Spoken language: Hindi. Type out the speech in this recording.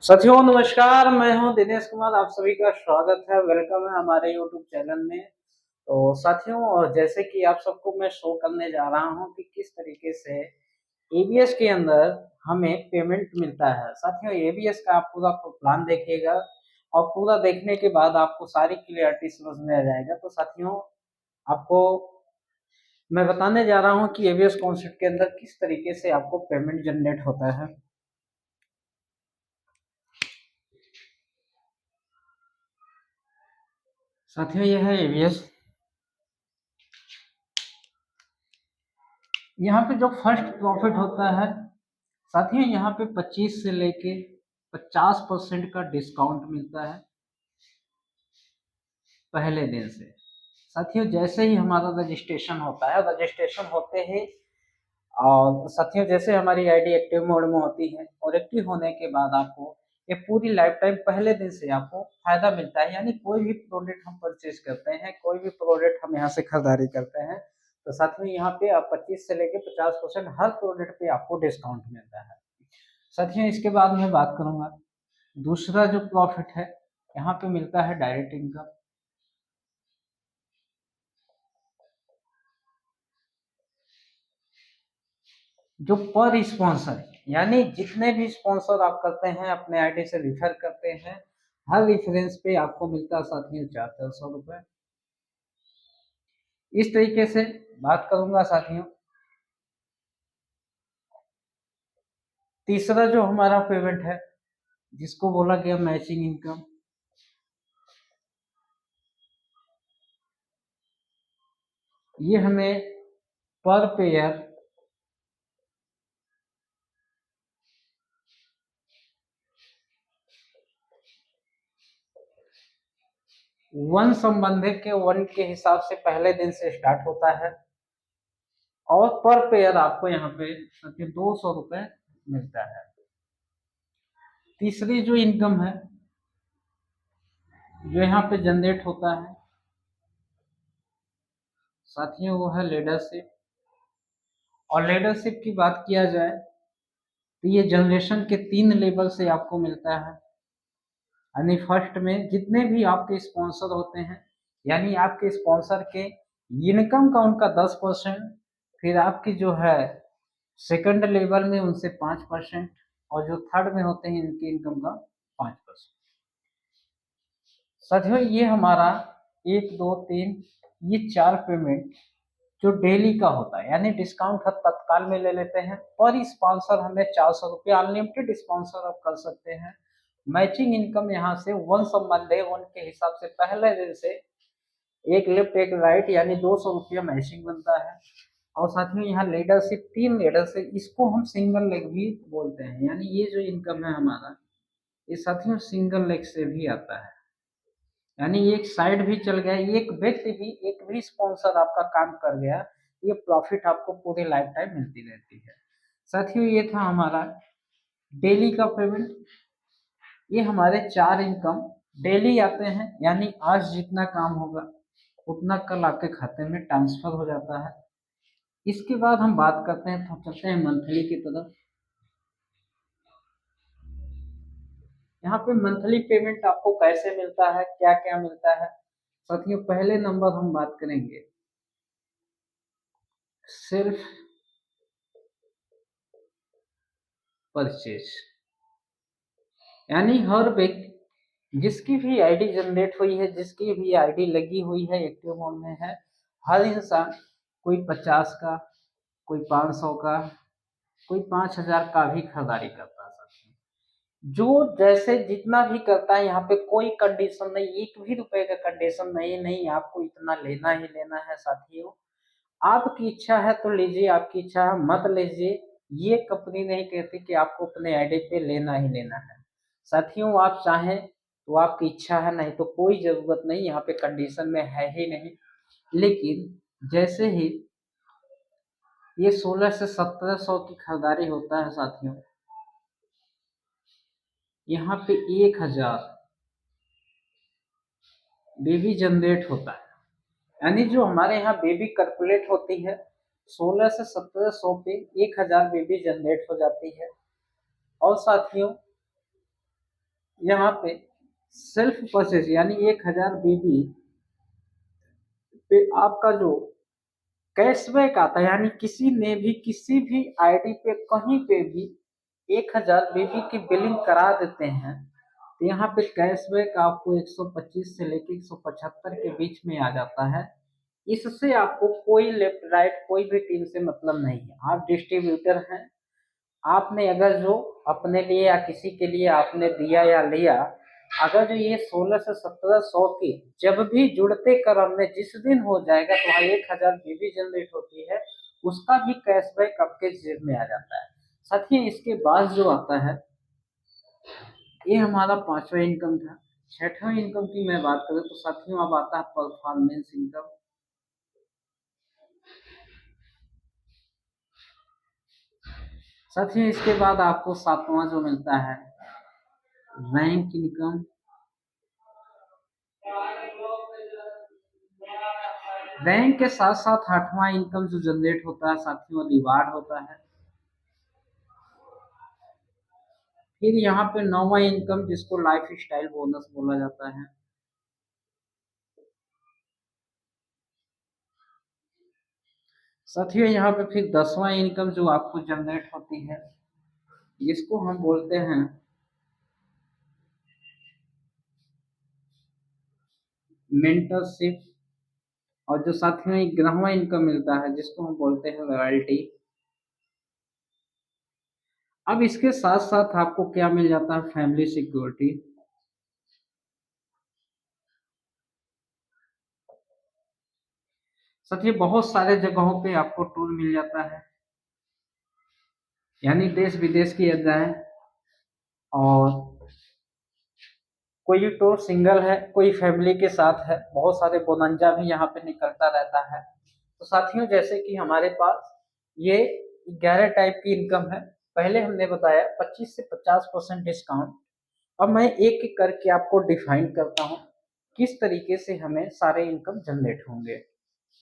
साथियों नमस्कार, मैं हूं दिनेश कुमार। आप सभी का स्वागत है, वेलकम है हमारे यूट्यूब चैनल में। तो साथियों, और जैसे कि आप सबको मैं शो करने जा रहा हूं कि किस तरीके से एबीएस के अंदर हमें पेमेंट मिलता है। साथियों, एबीएस का आप पूरा प्लान देखिएगा और पूरा देखने के बाद आपको सारी क्लियरिटी समझ में आ जाएगा। तो साथियों, आपको मैं बताने जा रहा हूं कि एबीएस कॉन्सेप्ट के अंदर किस तरीके से आपको पेमेंट जनरेट होता है। साथियों, यह है एबीएस। यहाँ पे जो फर्स्ट प्रॉफिट होता है, साथियों यहाँ पे 25 से लेके 50% का डिस्काउंट मिलता है पहले दिन से। साथियों, जैसे ही हमारा रजिस्ट्रेशन होता है, रजिस्ट्रेशन होते ही और साथियों जैसे हमारी आईडी एक्टिव मोड में होती है और एक्टिव होने के बाद आपको ये पूरी लाइफ टाइम पहले दिन से आपको फायदा मिलता है। यानी कोई भी प्रोडक्ट हम परचेज करते हैं, कोई भी प्रोडक्ट हम यहाँ से खरीदारी करते हैं, तो साथियों यहाँ पे आप 25 से लेके 50% हर प्रोडक्ट पे आपको डिस्काउंट मिलता है। साथियों, इसके बाद मैं बात करूंगा दूसरा जो प्रॉफिट है, यहाँ पे मिलता है डायरेक्ट इनकम। जो पर स्पॉन्सर, यानी जितने भी स्पॉन्सर आप करते हैं अपने आईडी से रिफर करते हैं, हर रेफरेंस पे आपको मिलता है साथियों 400 रुपए। इस तरीके से बात करूंगा साथियों। तीसरा जो हमारा पेमेंट है, जिसको बोला गया मैचिंग इनकम, ये हमें पर पेयर 1 के हिसाब से पहले दिन से स्टार्ट होता है और पर पेयर आपको यहाँ पे 200 रुपए मिलता है। तीसरी जो इनकम है, जो यहाँ पे जनरेट होता है साथियों, वो है लीडरशिप। और लीडरशिप की बात किया जाए तो ये जनरेशन के 3 लेवल से आपको मिलता है। यानी फर्स्ट में जितने भी आपके स्पॉन्सर होते हैं, यानी आपके स्पॉन्सर के इनकम का उनका 10%, फिर आपकी जो है सेकंड लेवल में उनसे 5%, और जो थर्ड में होते हैं इनकी इनकम का 5%। साथियों, ये हमारा 1 2 3 ये 4 पेमेंट जो डेली का होता है, यानी डिस्काउंट हम तत्काल में ले लेते हैं। पर स्पॉन्सर हमें 400 रुपये अनलिमिटेड स्पॉन्सर आप कर सकते हैं। मैचिंग इनकम यहाँ से वन के हिसाब से पहले दिन से एक लेफ्ट एक राइट यानी 200 रुपया मैचिंग बनता है। और साथ में यहाँ लीडरशिप 3 लीडरशिप, इसको हम सिंगल लेग भी बोलते हैं। यानी ये जो इनकम है हमारा, ये साथियों सिंगल लेग से भी आता है। यानी एक साइड भी चल गया, एक व्यक्ति भी, एक भी स्पॉन्सर आपका काम कर गया, ये प्रॉफिट आपको पूरी लाइफ टाइम मिलती रहती है। साथियों, ये था हमारा डेली का पेमेंट। ये हमारे 4 इनकम डेली आते हैं, यानी आज जितना काम होगा उतना कल आपके खाते में ट्रांसफर हो जाता है। इसके बाद हम बात करते हैं, तो चलते हैं मंथली की तरफ। यहाँ पे मंथली पेमेंट आपको कैसे मिलता है, क्या क्या मिलता है। साथियों, पहले नंबर हम बात करेंगे सिर्फ परचेज। यानी हर व्यक्ति जिसकी भी आईडी जनरेट हुई है, जिसकी भी आईडी लगी हुई है, एक्टिव मोड में है, हर इंसान कोई 50 का, कोई 500 का, कोई 5000 का भी खरीदारी करता है। जो जैसे जितना भी करता है, यहाँ पे कोई कंडीशन नहीं, 1 भी रुपए का कंडीशन नहीं, नहीं आपको इतना लेना ही लेना है। साथियों, आपकी इच्छा है तो लीजिए, आपकी इच्छा है मत लीजिए। ये कंपनी नहीं कहती कि आपको अपने आईडी पे लेना ही लेना है। साथियों, आप चाहें तो आपकी इच्छा है, नहीं तो कोई जरूरत नहीं, यहाँ पे कंडीशन में है ही नहीं। लेकिन जैसे ही ये 16 से 1700 की खरीदारी होता है साथियों, यहाँ पे 1000 बेबी जनरेट होता है। यानी जो हमारे यहाँ बेबी कैलकुलेट होती है, 16 से 1700 पे 1000 बेबी जनरेट हो जाती है। और साथियों, यहाँ पे सेल्फ परचेज यानी 1000 बीबी पे आपका जो कैशबैक आता है, यानी किसी ने भी किसी भी आईडी पे कहीं पे भी 1000 बीबी की बिलिंग करा देते हैं तो यहाँ पे कैशबैक आपको 125 से लेके 175 के बीच में आ जाता है। इससे आपको कोई लेफ्ट राइट कोई भी टीम से मतलब नहीं है, आप डिस्ट्रीब्यूटर हैं। आपने अगर जो अपने लिए या किसी के लिए आपने दिया या लिया, अगर जो ये 16 से 1700 की जब भी जुड़ते क्रम में जिस दिन हो जाएगा तो वहाँ 1000 बीबी जनरेट होती है, उसका भी कैशबैक आपके जेब में आ जाता है। साथ ही इसके बाद जो आता है, ये हमारा पांचवा इनकम था। छठवां इनकम की मैं बात करूँ तो साथियों अब आता है परफॉर्मेंस इनकम। साथियों इसके बाद आपको सातवां जो मिलता है रैंक इनकम। रैंक के साथ साथ आठवां इनकम जो जनरेट होता है साथियों रिवार्ड होता है। फिर यहाँ पे नौवां इनकम जिसको लाइफ स्टाइल बोनस बोला जाता है। साथियों यहाँ पे फिर 10वां इनकम जो आपको जनरेट होती है, इसको हम बोलते हैं मेंटरशिप। और जो साथियों 11वां इनकम मिलता है जिसको हम बोलते हैं लॉयल्टी। अब इसके साथ साथ आपको क्या मिल जाता है, फैमिली सिक्योरिटी। साथियों बहुत सारे जगहों पे आपको टूर मिल जाता है, यानी देश विदेश की जाए और कोई टूर सिंगल है कोई फैमिली के साथ है, बहुत सारे बोनंजा भी यहाँ पे निकलता रहता है। तो साथियों जैसे कि हमारे पास ये 11 टाइप की इनकम है। पहले हमने बताया 25 से 50% डिस्काउंट। अब मैं एक एक करके आपको डिफाइन करता हूँ किस तरीके से हमें सारे इनकम जनरेट होंगे।